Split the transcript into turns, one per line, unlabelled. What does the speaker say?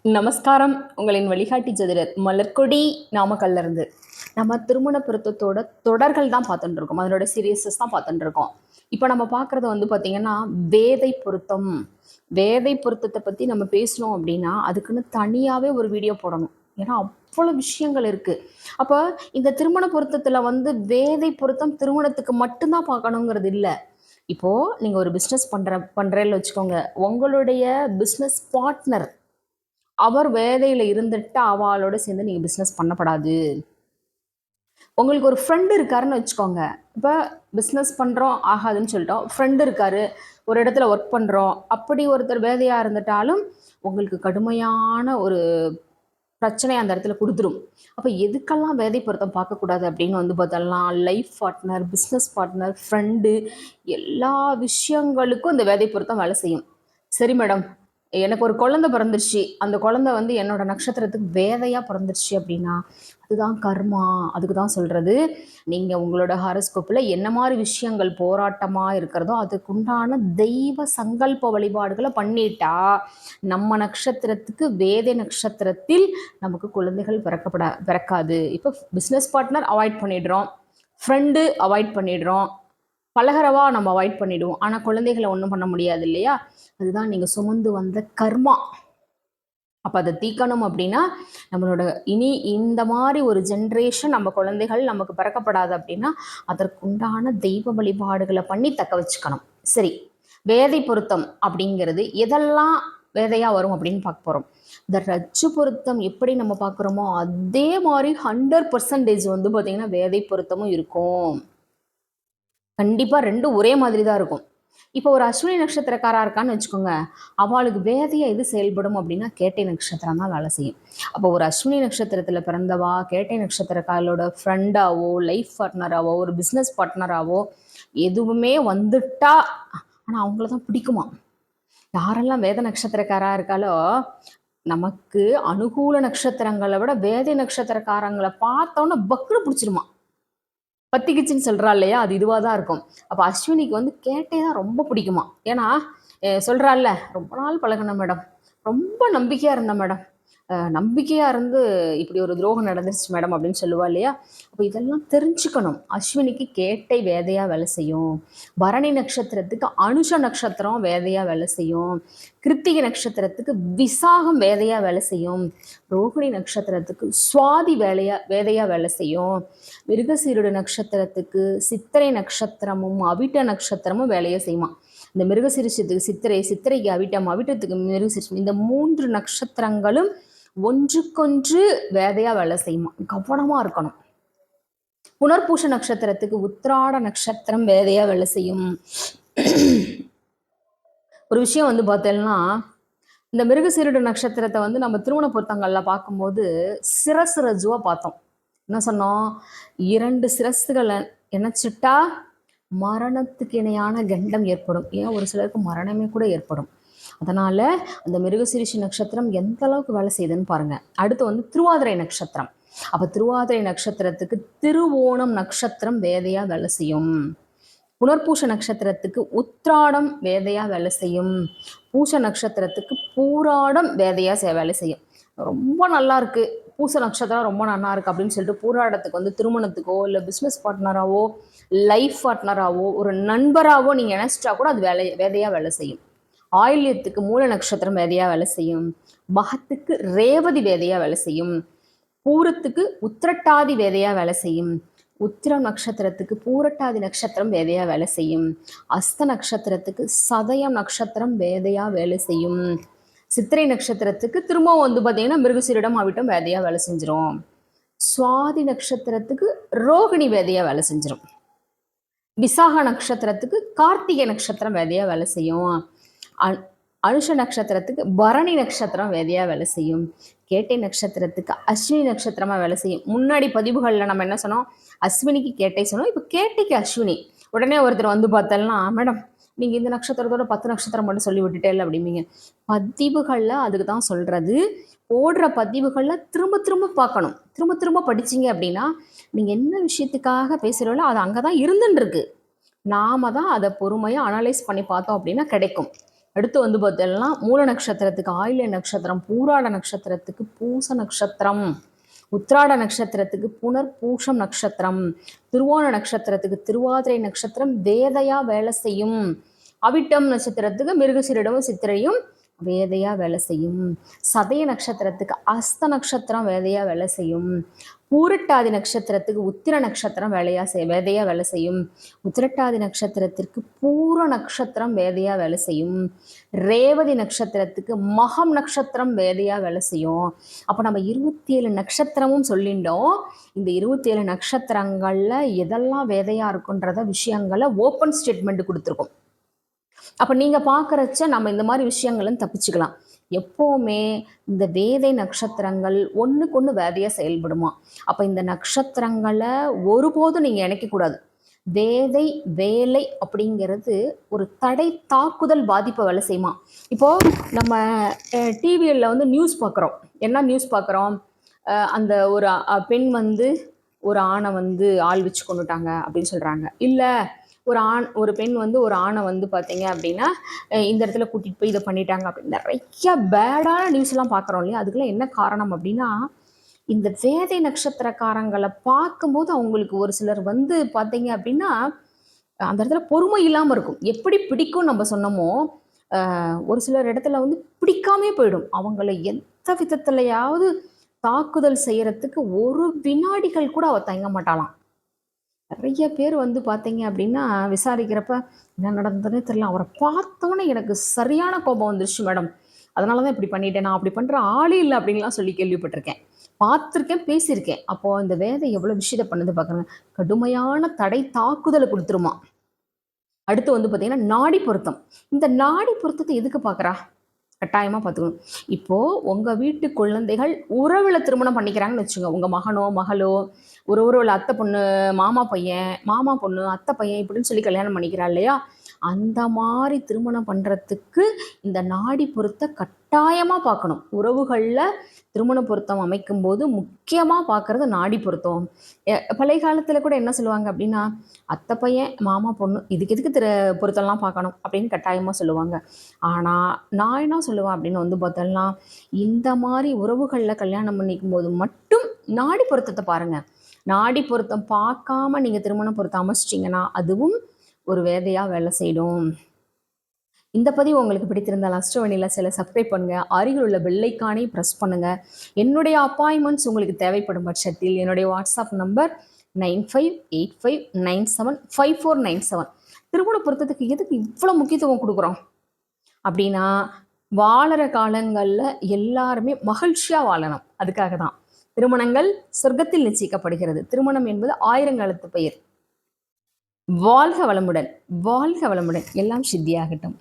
நமஸ்காரம். உங்களின் வழிகாட்டி ஜோதிடர் மலர்கொடி நாமக்கல்ல இருந்து. நம்ம திருமண பொருத்தத்தோட தொடர்கள் தான் பார்த்துட்டு இருக்கோம். அதனோட சீரியஸஸ் தான் பார்த்துட்டு இருக்கோம். இப்போ நம்ம பார்க்குறது வந்து பார்த்தீங்கன்னா வேதை பொருத்தம். வேதை பொருத்தத்தை பற்றி நம்ம பேசணும் அப்படின்னா அதுக்குன்னு தனியாகவே ஒரு வீடியோ போடணும். ஏன்னா அவ்வளோ விஷயங்கள் இருக்குது. அப்போ இந்த திருமண பொருத்தத்தில் வந்து வேதை பொருத்தம் திருமணத்துக்கு மட்டும்தான் பார்க்கணுங்கிறது இல்லை. இப்போது நீங்கள் ஒரு பிஸ்னஸ் பண்ணுறேன்னு வச்சுக்கோங்க. உங்களுடைய பிஸ்னஸ் பார்ட்னர் அவர் வேதையில் இருந்துட்டு அவளோட சேர்ந்து நீங்கள் பிஸ்னஸ் பண்ணப்படாது. உங்களுக்கு ஒரு ஃப்ரெண்டு இருக்காருன்னு வச்சுக்கோங்க. இப்போ பிஸ்னஸ் பண்ணுறோம் ஆகாதுன்னு சொல்லிட்டோம். ஃப்ரெண்டு இருக்காரு, ஒரு இடத்துல ஒர்க் பண்ணுறோம், அப்படி ஒருத்தர் வேதையாக இருந்துட்டாலும் உங்களுக்கு கடுமையான ஒரு பிரச்சனை அந்த இடத்துல கொடுத்துரும். அப்போ எதுக்கெல்லாம் வேதை பொருத்தம் பார்க்கக்கூடாது அப்படின்னு வந்து பார்த்தோம்னா life partner, business partner, friend, எல்லா விஷயங்களுக்கும் இந்த வேதை பொருத்தம் வேலை செய்யும். சரி மேடம், எனக்கு ஒரு குழந்தை பிறந்துருச்சு, அந்த குழந்தை வந்து என்னோட நட்சத்திரத்துக்கு வேதையாக பிறந்துருச்சு அப்படின்னா அதுதான் கர்மா. அதுக்கு தான் சொல்கிறது, நீங்கள் உங்களோட ஹாரோஸ்கோப்பில் என்ன மாதிரி விஷயங்கள் போராட்டமாக இருக்கிறதோ அதுக்குண்டான தெய்வ சங்கல்ப வழிபாடுகளை பண்ணிட்டா நம்ம நட்சத்திரத்துக்கு வேதை நட்சத்திரத்தில் நமக்கு குழந்தைகள் பிறக்காது. இப்போ பிஸ்னஸ் பார்ட்னர் அவாய்ட் பண்ணிடுறோம், ஃப்ரெண்டு அவாய்ட் பண்ணிடுறோம், பலகரவா நம்ம அவாய்ட் பண்ணிடுவோம். ஆனால் குழந்தைகளை ஒன்றும் பண்ண முடியாது இல்லையா? அதுதான் நீங்கள் சுமந்து வந்த கர்மா. அப்போ அதை தீக்கணும் அப்படின்னா நம்மளோட இனி இந்த மாதிரி ஒரு ஜென்ரேஷன் நம்ம குழந்தைகள் நமக்கு பிறக்கப்படாது அப்படின்னா அதற்குண்டான தெய்வ வழிபாடுகளை பண்ணி தக்க வச்சுக்கணும். சரி, வேதை பொருத்தம் அப்படிங்கிறது எதெல்லாம் வேதையாக வரும் அப்படின்னு பார்க்க போகிறோம். இந்த ரஜ்ஜு பொருத்தம் எப்படி நம்ம பார்க்குறோமோ அதே மாதிரி 100% வந்து பார்த்திங்கன்னா வேதை பொருத்தமும் இருக்கும். கண்டிப்பாக ரெண்டும் ஒரே மாதிரி தான் இருக்கும். இப்போ ஒரு அஸ்வினி நட்சத்திரக்காரா இருக்கான்னு வச்சுக்கோங்க, அவளுக்கு வேதையாக எது செயல்படும் அப்படின்னா கேட்டை நட்சத்திரம் தான் வேலை செய்யும். அப்போ ஒரு அஸ்வினி நட்சத்திரத்தில் பிறந்தவா கேட்டை நட்சத்திரக்காரளோட ஃப்ரெண்டாவோ, லைஃப் பார்ட்னராவோ, ஒரு பிஸ்னஸ் பார்ட்னராவோ எதுவுமே வந்துட்டா ஆனால் அவங்கள தான் பிடிக்குமா. யாரெல்லாம் வேத நட்சத்திரக்காரா இருக்காலோ நமக்கு அனுகூல நட்சத்திரங்களை விட வேதை நட்சத்திரக்காரங்களை பார்த்தோன்னா பக்குன்னு பிடிச்சிருமா. பத்திக்கிச்சின்னு சொல்கிறா இல்லையா, அது இதுவாக தான் இருக்கும். அப்போ அஸ்வினிக்கு வந்து கேட்டே தான் ரொம்ப பிடிக்குமா. ஏன்னா சொல்கிறாள்ல, ரொம்ப நாள் பழகின மேடம், ரொம்ப நம்பிக்கையாக இருந்தேன் மேடம், நம்பிக்கையாக இருந்து இப்படி ஒரு துரோகம் நடந்துருச்சு மேடம் அப்படின்னு சொல்லுவா இல்லையா. அப்போ இதெல்லாம் தெரிஞ்சுக்கணும். அஸ்வினிக்கு கேட்டை வேதையாக வேலை செய்யும். பரணி நட்சத்திரத்துக்கு அனுஷ நட்சத்திரம் வேதையாக வேலை செய்யும். கிருத்திகை நட்சத்திரத்துக்கு விசாகம் வேதையாக வேலை செய்யும். ரோகிணி நட்சத்திரத்துக்கு சுவாதி வேதையாக வேலை செய்யும். மிருகசீருட நட்சத்திரத்துக்கு சித்திரை நட்சத்திரமும் அவிட்ட நட்சத்திரமும் வேலையை செய்யுமா. இந்த மிருகசீரிஷத்துக்கு சித்திரை, சித்திரைக்கு அவிட்டம், அவிட்டத்துக்கு மிருகசீரிஷம், இந்த 3 நட்சத்திரங்களும் ஒன்றுக்கொன்று வேதையாக வேலை செய்யுமா. கவனமாக இருக்கணும். புனர்பூஷ நட்சத்திரத்துக்கு உத்திராட நட்சத்திரம் வேதையாக வேலை செய்யும். ஒரு விஷயம் வந்து பார்த்தோம்னா இந்த மிருகசீருட நட்சத்திரத்தை வந்து நம்ம திருமண பொருத்தங்களில் பார்க்கும்போது சிரசு ரஜுவாக பார்த்தோம். என்ன சொன்னோம்? 2 சிரசுகளை இணைச்சிட்டா மரணத்துக்கு இணையான கண்டம் ஏற்படும். ஏன் ஒரு சிலருக்கு மரணமே கூட ஏற்படும். அதனால் அந்த மிருகசீரிஷ நட்சத்திரம் எந்த அளவுக்கு வேலை செய்யுதுன்னு பாருங்கள். அடுத்து வந்து திருவாதிரை நட்சத்திரம். அப்போ திருவாதிரை நட்சத்திரத்துக்கு திருவோணம் நட்சத்திரம் வேதையாக வேலை செய்யும். புனர்பூஷ நட்சத்திரத்துக்கு உத்திராடம் வேதையாக வேலை செய்யும். பூச நட்சத்திரத்துக்கு பூராடம் வேதையாக வேலை செய்யும். ரொம்ப நல்லா இருக்குது, பூச நட்சத்திரம் ரொம்ப நல்லா இருக்குது அப்படின்னு சொல்லிட்டு பூராடத்துக்கு வந்து திருமணத்துக்கோ இல்லை பிஸ்னஸ் பார்ட்னராகவோ லைஃப் பார்ட்னராகவோ ஒரு நண்பராகவோ நீங்கள் நினச்சிட்டா கூட அது வேதையாக வேலை செய்யும். ஆயில்யத்துக்கு மூல நட்சத்திரம் வேதையாக வேலை செய்யும். மகத்துக்கு ரேவதி வேதையாக வேலை செய்யும். பூரத்துக்கு உத்திரட்டாதி வேதையாக வேலை செய்யும். உத்திரம் நட்சத்திரத்துக்கு பூரட்டாதி நட்சத்திரம் வேதையாக வேலை செய்யும். அஸ்த நட்சத்திரத்துக்கு சதயம் நட்சத்திரம் வேதையாக வேலை செய்யும். சித்திரை நட்சத்திரத்துக்கு திரும்பவும் வந்து பார்த்தீங்கன்னா மிருகசீரிடம் அவிட்டம் வேதையாக வேலை செஞ்சிடும். சுவாதி நட்சத்திரத்துக்கு ரோகிணி வேதையாக வேலை செஞ்சிடும். விசாக நட்சத்திரத்துக்கு கார்த்திகை நட்சத்திரம் வேதையாக வேலை செய்யும். அனுஷ நட்சத்திரத்துக்கு பரணி நட்சத்திரம் வேதையாக வேலை செய்யும். கேட்டை நட்சத்திரத்துக்கு அஸ்வினி நட்சத்திரமாக வேலை செய்யும். முன்னாடி பதிவுகளில் நம்ம என்ன சொன்னோம்? அஸ்வினிக்கு கேட்டை சொன்னோம், இப்போ கேட்டைக்கு அஸ்வினி. உடனே ஒருத்தர் வந்து பார்த்தோம்னா மேடம் நீங்கள் இந்த நட்சத்திரத்தோட 10 நட்சத்திரம் மட்டும் சொல்லி விட்டுட்டே இல்லை அப்படிம்பீங்க. பதிவுகளில் அதுக்கு தான் சொல்கிறது. போடுற பதிவுகளில் திரும்ப திரும்ப பார்க்கணும். திரும்ப திரும்ப படிச்சிங்க அப்படின்னா நீங்கள் என்ன விஷயத்துக்காக பேசுகிறீங்களோ அது அங்கே தான் இருந்துன்னு இருக்கு. நாம தான் அதை பொறுமையாக அனலைஸ் பண்ணி பார்த்தோம் அப்படின்னா கிடைக்கும். அடுத்து வந்து பார்த்தீங்கன்னா மூல நட்சத்திரத்துக்கு ஆயில்ய நட்சத்திரம், பூராட நட்சத்திரத்துக்கு பூச நட்சத்திரம், உத்திராட நட்சத்திரத்துக்கு புனர்பூஷம் நட்சத்திரம், திருவோண நட்சத்திரத்துக்கு திருவாதிரை நட்சத்திரம் வேதையா வேலை செய்யும், அவிட்டம் நட்சத்திரத்துக்கு மிருகசீரிடமும் சித்திரையும் வேதையா வேலை செய்யும், சதய நட்சத்திரத்துக்கு அஸ்த நட்சத்திரம் வேதையா வேலை செய்யும், பூரட்டாதி நட்சத்திரத்துக்கு உத்திர நட்சத்திரம் வேதையா வேலை செய்யும், உத்திரட்டாதி நட்சத்திரத்திற்கு பூர நட்சத்திரம் வேதையா வேலை செய்யும், ரேவதி நட்சத்திரத்துக்கு மகம் நட்சத்திரம் வேதையா வேலை செய்யும். அப்போ நம்ம 27 நட்சத்திரமும் சொல்லிட்டோம். இந்த 27 நட்சத்திரங்கள்ல எதெல்லாம் வேதையா இருக்குன்றத விஷயங்களை ஓப்பன் ஸ்டேட்மெண்ட் கொடுத்துருக்கோம். அப்போ நீங்கள் பார்க்குறச்ச நம்ம இந்த மாதிரி விஷயங்களும் தப்பிச்சுக்கலாம். எப்போவுமே இந்த வேதை நட்சத்திரங்கள் ஒன்றுக்கு ஒன்று வேதையாக செயல்படுமா. அப்போ இந்த நட்சத்திரங்களை ஒருபோதும் நீங்கள் இணைக்கக்கூடாது. வேதை வேலை அப்படிங்கிறது ஒரு தடை தாக்குதல் பாதிப்பை வேலை செய்யுமா. இப்போது நம்ம டிவியில் வந்து நியூஸ் பார்க்குறோம். என்ன நியூஸ் பார்க்குறோம்? அந்த ஒரு பெண் வந்து ஒரு ஆணை வந்து ஆள் வச்சு கொண்டுட்டாங்க அப்படின்னு சொல்கிறாங்க. இல்லை ஒரு பெண் வந்து ஒரு ஆணை வந்து பார்த்தீங்க அப்படின்னா இந்த இடத்துல கூட்டிகிட்டு போய் இதை பண்ணிட்டாங்க அப்படின்னு நிறைய பேடான நியூஸ்லாம் பார்க்குறோம் இல்லையா. அதுக்கெல்லாம் என்ன காரணம் அப்படின்னா, இந்த வேதை நட்சத்திரக்காரங்களை பார்க்கும்போது அவங்களுக்கு ஒரு சிலர் வந்து பார்த்தீங்க அப்படின்னா அந்த இடத்துல பொறுமை இல்லாமல் இருக்கும். எப்படி பிடிக்கும் நம்ம சொன்னோமோ ஒரு சிலர் இடத்துல வந்து பிடிக்காமே போயிடும். அவங்கள எந்த விதத்துலையாவது தாக்குதல் செய்யறதுக்கு ஒரு வினாடிகள் கூட அவ தயங்க மாட்டாளாம். நிறைய பேர் வந்து பார்த்தீங்க அப்படின்னா விசாரிக்கிறப்ப என்ன நடந்ததுன்னு தெரியல, அவரை பார்த்தோன்னே எனக்கு சரியான கோபம் வந்துருச்சு மேடம், அதனால தான் இப்படி பண்ணிட்டேன், நான் அப்படி பண்ணுற ஆளே இல்லை அப்படின்லாம் சொல்லி கேள்விப்பட்டிருக்கேன், பார்த்துருக்கேன், பேசியிருக்கேன். அப்போது இந்த வேதை எவ்வளோ விஷயத்தை பண்ணுது பார்க்குறேங்க. கடுமையான தடை தாக்குதலை கொடுத்துருமா. அடுத்து வந்து பார்த்தீங்கன்னா நாடி பொருத்தம். இந்த நாடி பொருத்தத்தை எதுக்கு பார்க்குறா? கட்டாயமாக பார்த்துக்கணும். இப்போது உங்கள் வீட்டு குழந்தைகள் உறவில் திருமணம் பண்ணிக்கிறாங்கன்னு வச்சுக்கோங்க. உங்கள் மகனோ மகளோ ஒரு உறவில் அத்தை பொண்ணு மாமா பையன், மாமா பொண்ணு அத்தை பையன் இப்படின்னு சொல்லி கல்யாணம் பண்ணிக்கிறா இல்லையா. அந்த மாதிரி திருமணம் பண்ணுறதுக்கு இந்த நாடி பொருத்த கட்டாயமாக பார்க்கணும். உறவுகளில் திருமண பொருத்தம் அமைக்கும் போது முக்கியமாக பார்க்குறது நாடி பொருத்தம். பழைய காலத்தில் கூட என்ன சொல்லுவாங்க அப்படின்னா, அத்தை பையன் மாமா பொண்ணு இதுக்கு எதுக்கு பொருத்தம்லாம் பார்க்கணும் அப்படின்னு கட்டாயமாக சொல்லுவாங்க. ஆனால் நான் என்ன சொல்லுவேன் அப்படின்னு வந்து பார்த்தோம்னா, இந்த மாதிரி உறவுகளில் கல்யாணம் பண்ணிக்கும் போது மட்டும் நாடி பொருத்தத்தை பாருங்கள். நாடி பொருத்தம் பார்க்காம நீங்கள் திருமண பொருத்தம் அமைச்சிட்டிங்கன்னா அதுவும் ஒரு வேதையாக வேலை செய்யும். இந்த பதிவு உங்களுக்கு பிடித்திருந்தால் அஸ்ட்ரோவனிலா சில சப்ஸ்கிரைப் பண்ணுங்கள், அருகில் உள்ள பெல்லைக்கானே ப்ரெஸ் பண்ணுங்கள். என்னுடைய அப்பாயின்மெண்ட்ஸ் உங்களுக்கு தேவைப்படும் பட்சத்தில் என்னுடைய வாட்ஸ்அப் நம்பர் 9585975497. திருமண பொருத்தத்துக்கு எதுக்கு இவ்வளோ முக்கியத்துவம் கொடுக்குறோம் அப்படின்னா, வாழற காலங்களில் எல்லாருமே மகிழ்ச்சியாக வாழணும். அதுக்காக தான் திருமணங்கள் சொர்க்கத்தில் நிச்சயிக்கப்படுகிறது. திருமணம் என்பது 1000 காலத்து பெயர். வாழ்க வளமுடன், வாழ்க வளமுடன். எல்லாம் சித்தியாகட்டும்.